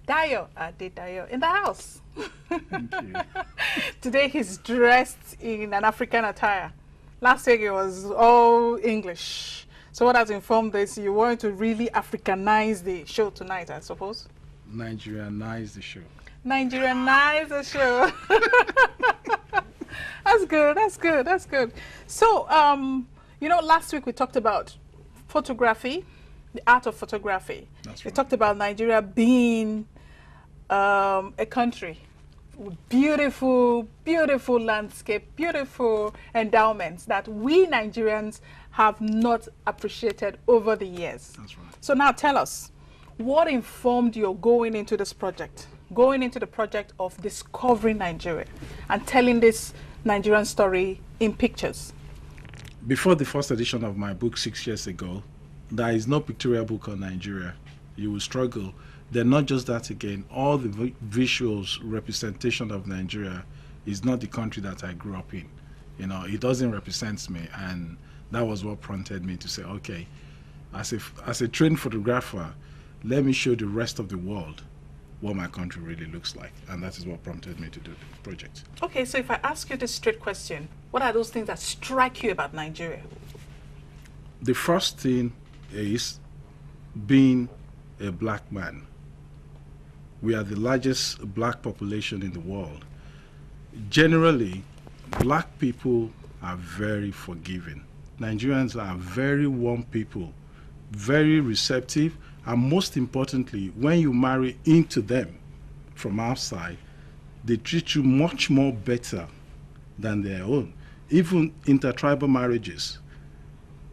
Dayo, Adedayo in the house. Thank you. Today he's dressed in an African attire. Last week it was all English. So what has informed this? You want to really Africanize the show tonight, I suppose? Nigerianize the show. Nigerianize the show. That's good, that's good, that's good. So, last week we talked about photography, the art of photography. That's We right. talked about Nigeria being a country with beautiful, beautiful landscape, beautiful endowments that we Nigerians have not appreciated over the years. That's right. So now tell us, what informed your going into this project? Going into the project of discovering Nigeria and telling this Nigerian story in pictures. Before the first edition of my book 6 years ago, there is no pictorial book on Nigeria. You will struggle. Then not just that again, all the visuals representation of Nigeria is not the country that I grew up in. You know, it doesn't represent me, and that was what prompted me to say, okay, as a trained photographer, let me show the rest of the world what my country really looks like, and that is what prompted me to do the project. Okay, so if I ask you this straight question, what are those things that strike you about Nigeria? The first thing is being a black man. We are the largest black population in the world. Generally, black people are very forgiving. Nigerians are very warm people, very receptive, and most importantly, when you marry into them from outside, they treat you much more better than their own. Even intertribal marriages,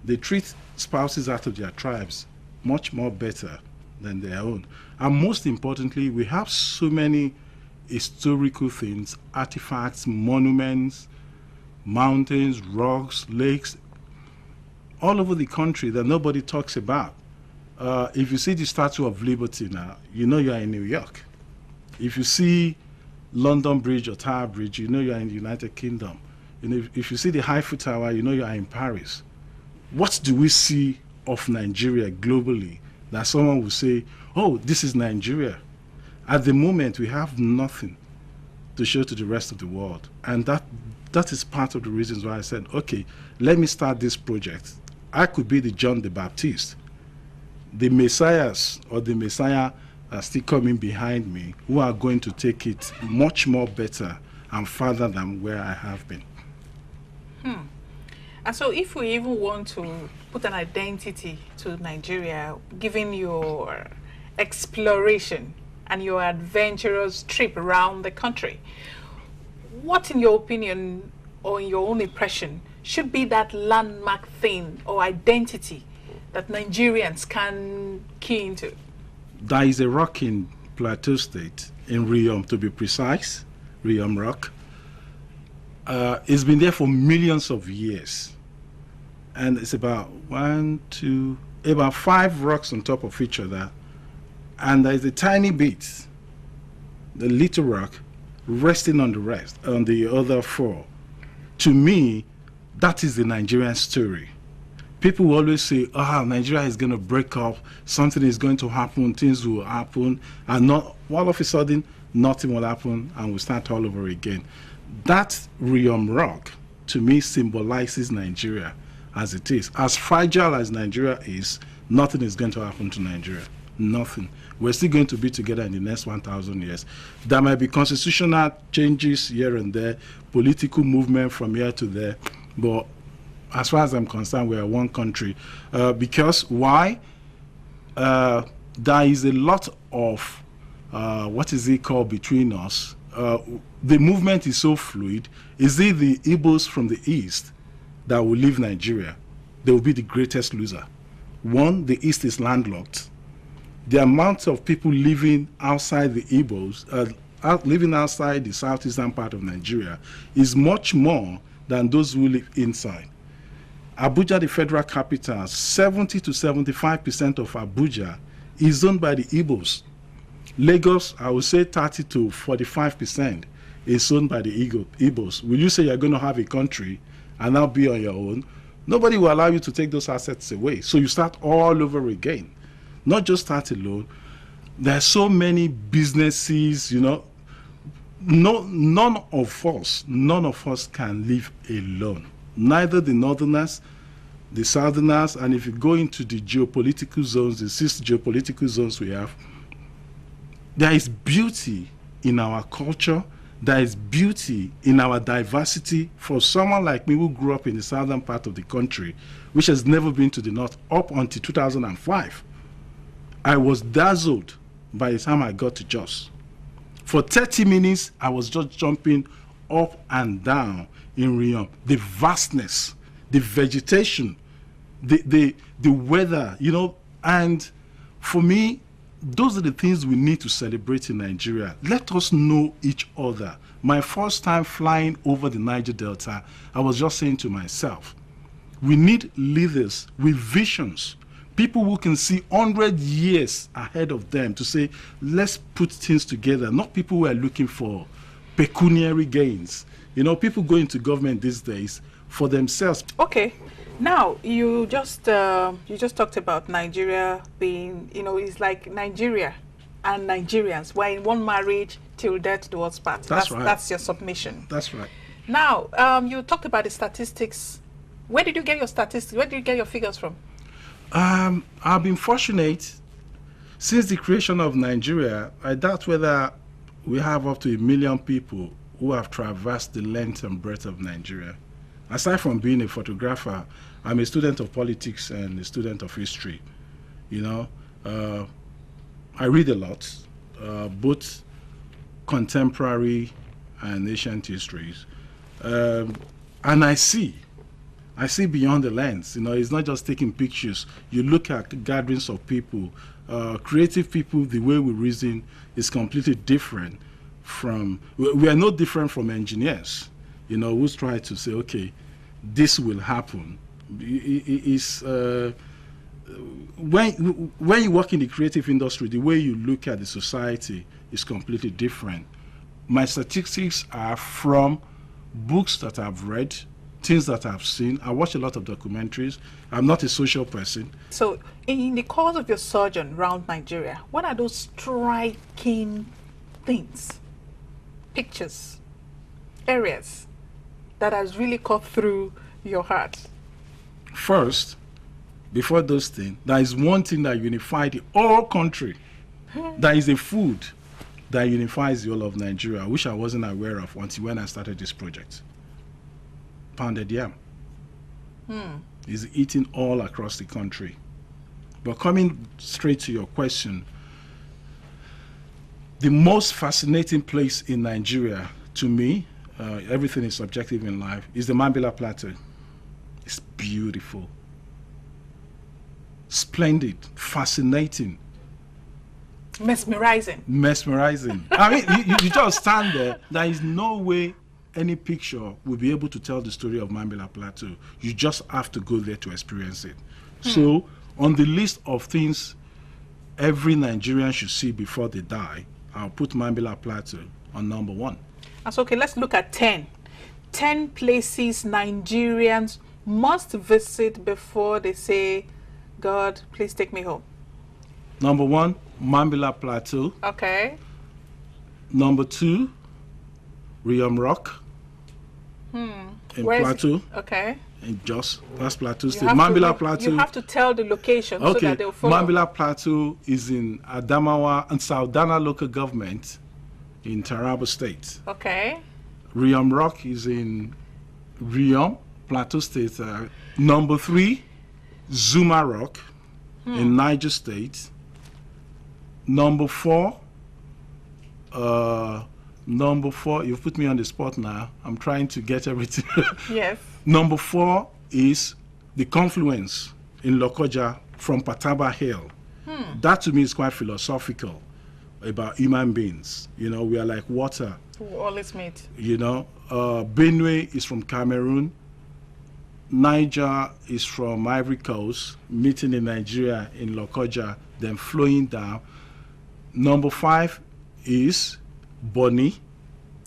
they treat spouses out of their tribes much more better than their own. And most importantly, we have so many historical things, artifacts, monuments, mountains, rocks, lakes, all over the country that nobody talks about. If you see the Statue of Liberty now, you know you are in New York. If you see London Bridge or Tower Bridge, you know you are in the United Kingdom. And if you see the Eiffel Tower, you know you are in Paris. What do we see of Nigeria globally that someone will say, oh, this is Nigeria? At the moment, we have nothing to show to the rest of the world. And that is part of the reasons why I said, okay, let me start this project. I could be the John the Baptist. The Messiahs or the Messiah are still coming behind me, who are going to take it much more better and further than where I have been. And so if we even want to put an identity to Nigeria, given your exploration and your adventurous trip around the country, what in your opinion or in your own impression should be that landmark thing or identity that Nigerians can key into? There is a rock in Plateau State, in Riom to be precise, Riom Rock. It's been there for millions of years. And it's about about 5 rocks on top of each other. And there's a tiny bit, the little rock, resting on the other 4. To me, that is the Nigerian story. People will always say, Nigeria is going to break up, something is going to happen, things will happen, and not all of a sudden, nothing will happen, and we'll start all over again. That Riom Rock, to me, symbolizes Nigeria as it is. As fragile as Nigeria is, nothing is going to happen to Nigeria. Nothing. We're still going to be together in the next 1,000 years. There might be constitutional changes here and there, political movement from here to there, but as far as I'm concerned, we are one country. Because why? There is a lot of, what is it called, between us. The movement is so fluid. Is it the Igbos from the east that will leave Nigeria? They will be the greatest loser. One, the east is landlocked. The amount of people living outside the Igbos, living outside the southeastern part of Nigeria, is much more than those who live inside. Abuja, the federal capital, 70 to 75% of Abuja is owned by the Igbos. Lagos, I would say 30 to 45% is owned by the Igbos. Will you say you're going to have a country and now be on your own? Nobody will allow you to take those assets away. So you start all over again. Not just start alone. There are so many businesses, you know. No, none of us can live alone. Neither the northerners, the southerners, and if you go into the geopolitical zones, the 6 geopolitical zones we have, there is beauty in our culture. There is beauty in our diversity. For someone like me who grew up in the southern part of the country, which has never been to the north up until 2005, I was dazzled by the time I got to Jos. For 30 minutes, I was just jumping up and down in Riom. The vastness, the vegetation, the weather, you know, and for me, those are the things we need to celebrate in Nigeria. Let us know each other. My first time flying over the Niger Delta, I was just saying to myself, we need leaders with visions, people who can see 100 years ahead of them to say, let's put things together, not people who are looking for pecuniary gains. You know, people go into government these days for themselves. Okay. Now, you just talked about Nigeria being, you know, it's like Nigeria and Nigerians. We're in one marriage till death do us part. That's right. That's your submission. That's right. Now, you talked about the statistics. Where did you get your statistics? Where did you get your figures from? I've been fortunate. Since the creation of Nigeria, I doubt whether we have up to 1 million people who have traversed the length and breadth of Nigeria. Aside from being a photographer, I'm a student of politics and a student of history. You know, I read a lot, both contemporary and ancient histories, and I see beyond the lens. You know, it's not just taking pictures. You look at gatherings of people, creative people. The way we reason is completely different from. We are no different from engineers. You know, who's try to say, okay, this will happen. It's when you work in the creative industry, the way you look at the society is completely different. My statistics are from books that I've read, things that I've seen. I watch a lot of documentaries. I'm not a social person. So, in the course of your sojourn around Nigeria, what are those striking things, pictures, areas that has really caught through your heart? First, before those things, there is one thing that unified the whole country. There is a food that unifies the whole of Nigeria, which I wasn't aware of until when I started this project. Pounded yam is eaten all across the country. But coming straight to your question, the most fascinating place in Nigeria to me, everything is subjective in life, is the Mambila Plateau. It's beautiful, splendid, fascinating, mesmerizing. I mean, you just stand there. There is no way any picture will be able to tell the story of Mambila Plateau. You just have to go there to experience it. So, on the list of things every Nigerian should see before they die, I'll put Mambila Plateau on number 1. That's okay. Let's look at 10. 10 places Nigerians must visit before they say, God, please take me home. Number 1, Mambila Plateau. Okay. Number 2, Riom Rock in Plateau. Okay. In Jos. That's Plateau State. Mambila Plateau. You have to tell the location so that they'll follow. Mambila Plateau is in Adamawa and Saudana local government in Taraba State. Okay. Riom Rock is in Riom, Plateau State. Number 3, Zuma Rock in Niger State. Number 4, you've put me on the spot now. I'm trying to get everything. Yes. Number 4 is the confluence in Lokoja from Pataba Hill. That to me is quite philosophical about human beings. You know, we are like water. We always meet. You know, Benue is from Cameroon. Niger is from Ivory Coast, meeting in Nigeria in Lokoja, then flowing down. Number 5 is Bonny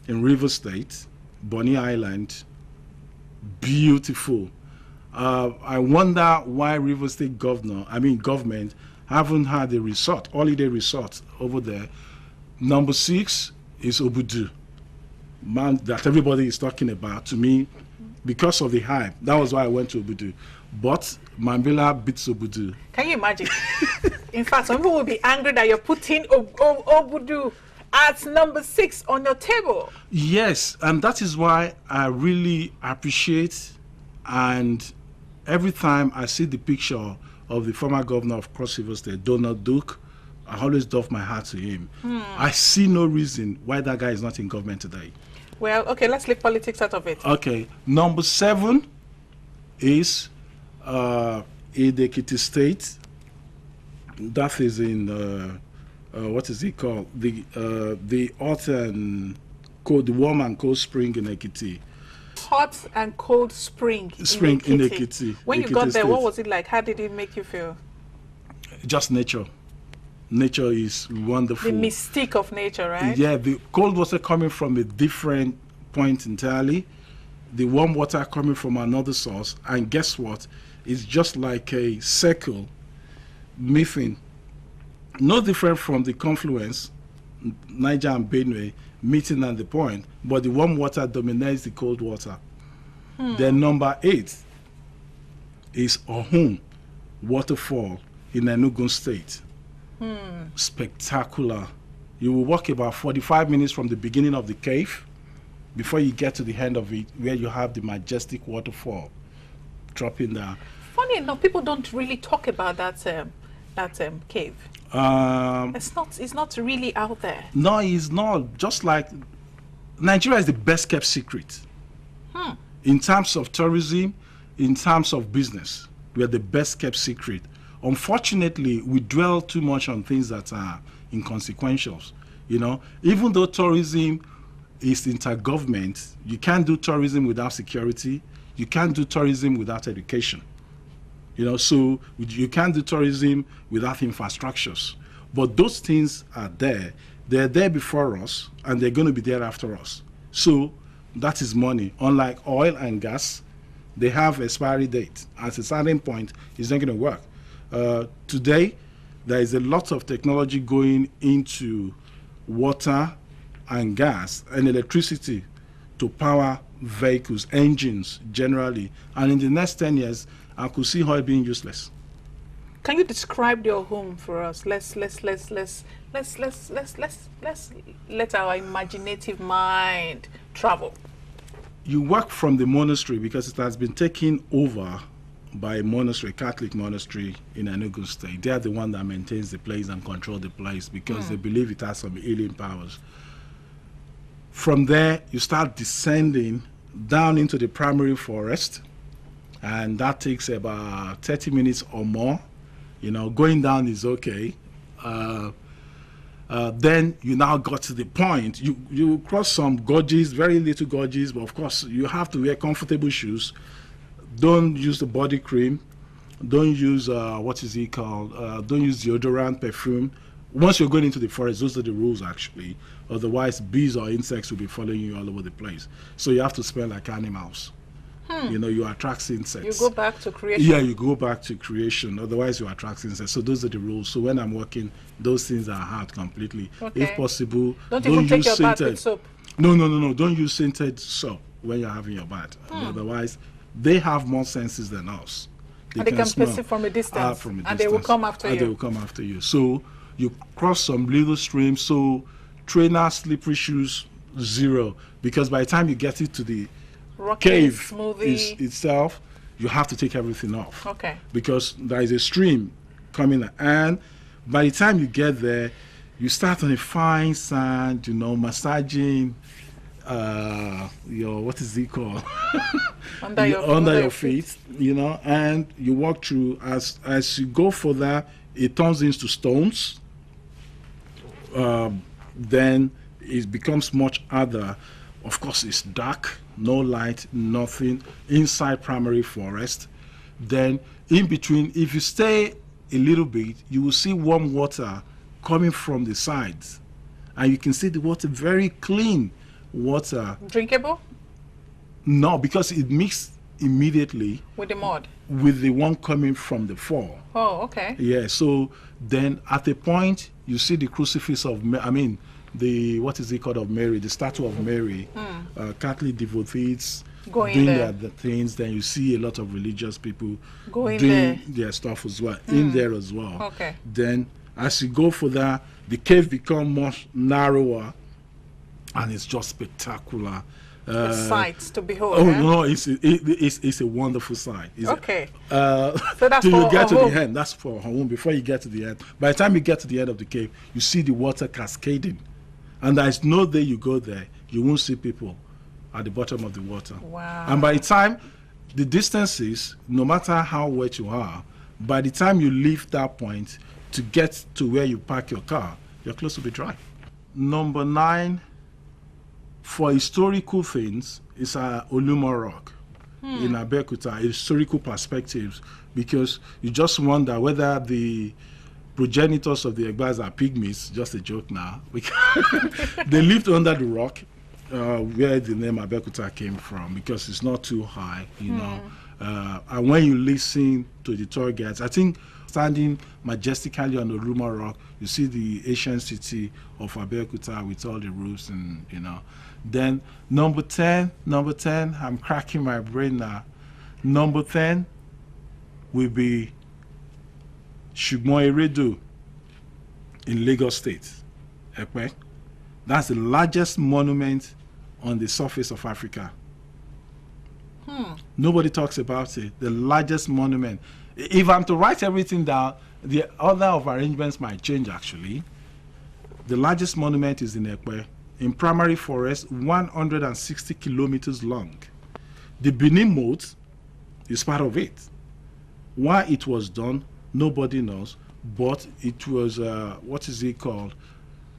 in River State, Bonny Island. Beautiful. I wonder why River State government haven't had a resort, holiday resort over there. Number 6 is Obudu, man, that everybody is talking about. To me, because of the hype, that was why I went to Obudu. But Mambila beats Obudu. Can you imagine? In fact, some people will be angry that you're putting Obudu at number 6 on your table. Yes, and that is why I really appreciate, and every time I see the picture of the former governor of Cross River State, Donald Duke, I always doff my hat to him. I see no reason why that guy is not in government today. Well, okay, let's leave politics out of it. Okay, number 7 is Ekiti State. That is in what is it called? The hot and cold, the warm and cold spring in Ekiti. Hot and cold spring in Ekiti. When you got there, State. what was it like? How did it make you feel? Just nature. Nature is wonderful. The mystique of nature, right? Yeah, the cold water coming from a different point entirely, the warm water coming from another source, and guess what? It's just like a circle meeting, no different from the confluence, Niger and Benue meeting at the point, but the warm water dominates the cold water. Then number 8 is Ohun waterfall in Enugu State. Spectacular. You will walk about 45 minutes from the beginning of the cave before you get to the end of it, where you have the majestic waterfall dropping down. Funny enough, people don't really talk about that cave. It's not really out there. No, it's not. Just like Nigeria is the best kept secret. In terms of tourism, in terms of business, we are the best kept secret. Unfortunately, we dwell too much on things that are inconsequential. You know, even though tourism is intergovernment, you can't do tourism without security. You can't do tourism without education. You know, so you can't do tourism without infrastructures. But those things are there. They're there before us, and they're going to be there after us. So that is money. Unlike oil and gas, they have expiry date. At a certain point, it's not going to work. Today, there is a lot of technology going into water and gas and electricity to power vehicles, engines generally. And in the next 10 years, I could see oil being useless. Can you describe your home for us? Let's let our imaginative mind travel. You work from the monastery because it has been taken over by a monastery, Catholic monastery in Enugu State. They are the one that maintains the place and control the place because they believe it has some healing powers. From there, you start descending down into the primary forest, and that takes about 30 minutes or more. You know, going down is okay. Then you now got to the point. You cross some gorges, very little gorges, but of course you have to wear comfortable shoes. Don't use the body cream. Don't use what is it called? Don't use deodorant, perfume. Once you're going into the forest, those are the rules actually. Otherwise, bees or insects will be following you all over the place. So you have to smell like animals. You know, you attract insects. You go back to creation. Yeah, you go back to creation. Otherwise, you attract insects. So those are the rules. So when I'm working, those things are out completely. Okay. If possible, don't even take your bath with soap. No. Don't use scented soap when you're having your bath. Otherwise, they have more senses than us. They can perceive from a distance. And they will come after you. They will come after you. So you cross some little streams. So trainer, slippery shoes, 0. Because by the time you get it to the Rocky, cave itself, you have to take everything off. Okay. Because there is a stream coming, and by the time you get there, you start on a fine sand, you know, massaging your, what is it called? under your feet, you know, and you walk through. As you go further, it turns into stones. Then it becomes much harder. Of course, it's dark, no light, nothing, inside primary forest. Then in between, if you stay a little bit, you will see warm water coming from the sides. And you can see the water, very clean water. Drinkable? No, because it mixed immediately With the mud. with the one coming from the fall. Oh, okay. Yeah, so then at a point you see the crucifix of the what is it called of Mary, the statue of Mary. Catholic devotees Going doing there. the things. Then you see a lot of religious people Going doing there. their stuff as well in there as well. Okay. Then as you go further, the cave become much narrower, and it's just spectacular. The sights to behold. Oh eh? no, it's a wonderful sight. Okay. So that's till you for get to home. the end. That's for home. Before you get to the end, by the time you get to the end of the cave, you see the water cascading, and there is no day you go there you won't see people at the bottom of the water. Wow. And by the time the distances, no matter how wet you are, by the time you leave that point to get to where you park your car, you're close to be dry. Number 9. For historical things, it's Olumo Rock in Abeokuta, historical perspectives, because you just wonder whether the progenitors of the Egbas are pygmies, just a joke now. They lived under the rock where the name Abeokuta came from, because it's not too high, you know. And when you listen to the tour guides, I think standing majestically on the Olumo Rock, you see the ancient city of Abeokuta with all the roofs and, you know. Then number 10, I'm cracking my brain now. Number 10 will be Ṣùgbọ́n Erédò in Lagos State. Epe. That's the largest monument on the surface of Africa. Nobody talks about it. The largest monument. If I'm to write everything down, the order of arrangements might change actually. The largest monument is in Epe, in primary forest, 160 kilometers long. The Benin moat is part of it. Why it was done, nobody knows, but it was, what is it called?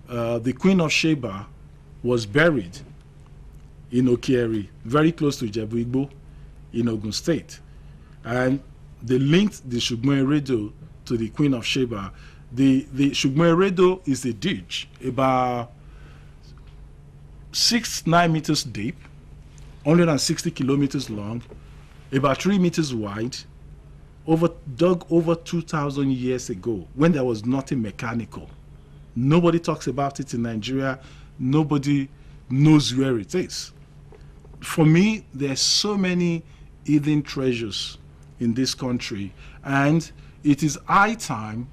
The Queen of Sheba was buried in Okieri, very close to Ijebu-Igbo in Ogun State. And they linked the Ṣùgbọ́n Erédò to the Queen of Sheba. The Ṣùgbọ́n Erédò is a ditch about 9 meters deep, 160 kilometers long, about 3 meters wide, dug over 2,000 years ago when there was nothing mechanical. Nobody talks about it in Nigeria. Nobody knows where it is. For me, there's so many hidden treasures in this country, and it is high time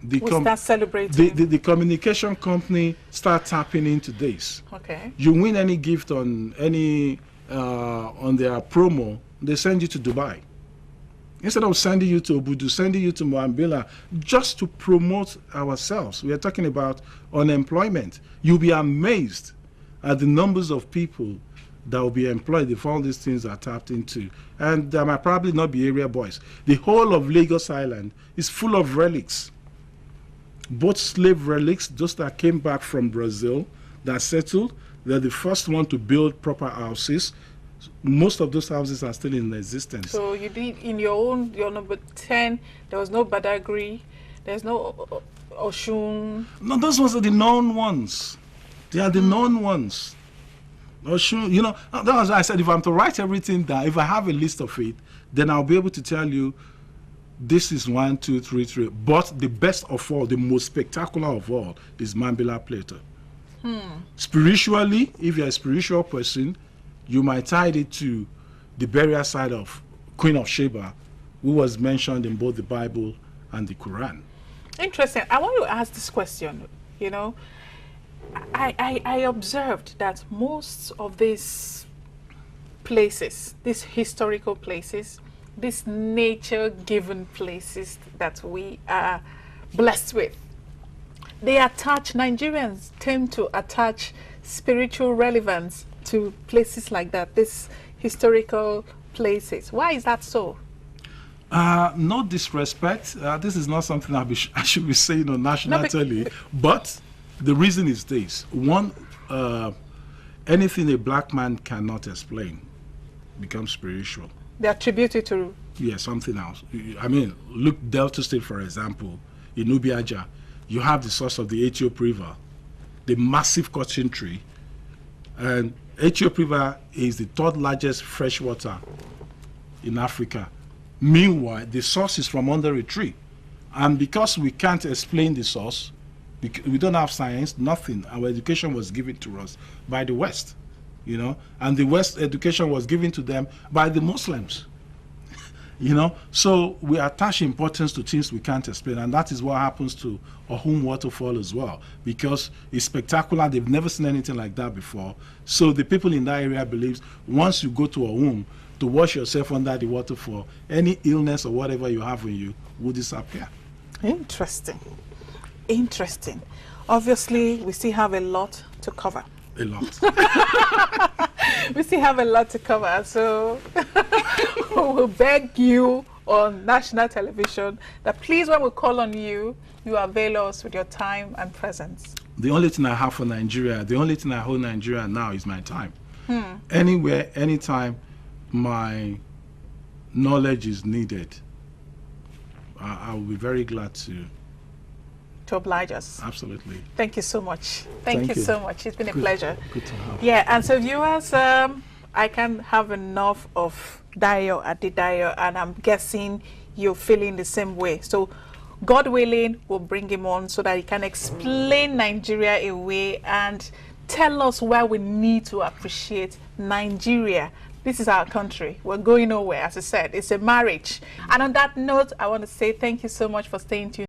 We start celebrating. the communication company start tapping into this. Okay. You win any gift on any on their promo, they send you to Dubai. Instead of sending you to Obudu, sending you to Moambila, just to promote ourselves. We are talking about unemployment. You'll be amazed at the numbers of people that will be employed if all these things are tapped into. And there might probably not be area boys. The whole of Lagos Island is full of relics. Both slave relics, those that came back from Brazil, that settled, they're the first one to build proper houses. Most of those houses are still in existence. So you did in your number 10, there was no Badagry, there's no Oshun. No, those ones are the known ones. They are the known ones. Oshun, you know, that was why I said if I'm to write everything down, if I have a list of it, then I'll be able to tell you this is 1, 2, 3, 3. But the best of all, the most spectacular of all, is Mambila Plateau. Spiritually, if you're a spiritual person, you might tie it to the burial site of Queen of Sheba, who was mentioned in both the Bible and the Quran. Interesting. I want to ask this question. You know, I observed that most of these places, these historical places, these nature-given places that we are blessed with, Nigerians tend to attach spiritual relevance to places like that, these historical places. Why is that so? No disrespect. This is not something I should be saying on national telly. But the reason is this. One, anything a black man cannot explain becomes spiritual. They attribute it to... Yeah, something else. I mean, look, Delta State, for example, in Ubiaja, you have the source of the Ethiope River, the massive cotton tree. And Ethiope River is the third largest freshwater in Africa. Meanwhile, the source is from under a tree. And because we can't explain the source, we don't have science, nothing. Our education was given to us by the West, you know, and the West education was given to them by the Muslims. You know, so we attach importance to things we can't explain, and that is what happens to Ohum waterfall as well, because it's spectacular. They've never seen anything like that before. So the people in that area believes once you go to Ohum to wash yourself under the waterfall, any illness or whatever you have in you will disappear. Interesting. Interesting. Obviously, we still have a lot to cover. A lot. We still have a lot to cover, so we'll beg you on national television that please, when we call on you, you avail us with your time and presence. The only thing I have for Nigeria, the only thing I hold Nigeria now is my time. Anywhere, anytime my knowledge is needed, I will be very glad to oblige us. Absolutely. Thank you so much. Thank you so much. It's been a pleasure. Good to have. Yeah, and so viewers, I can't have enough of Dayo Adedayo, and I'm guessing you're feeling the same way. So God willing, we'll bring him on so that he can explain Nigeria away and tell us why we need to appreciate Nigeria. This is our country. We're going nowhere. As I said, it's a marriage. And on that note, I want to say thank you so much for staying tuned.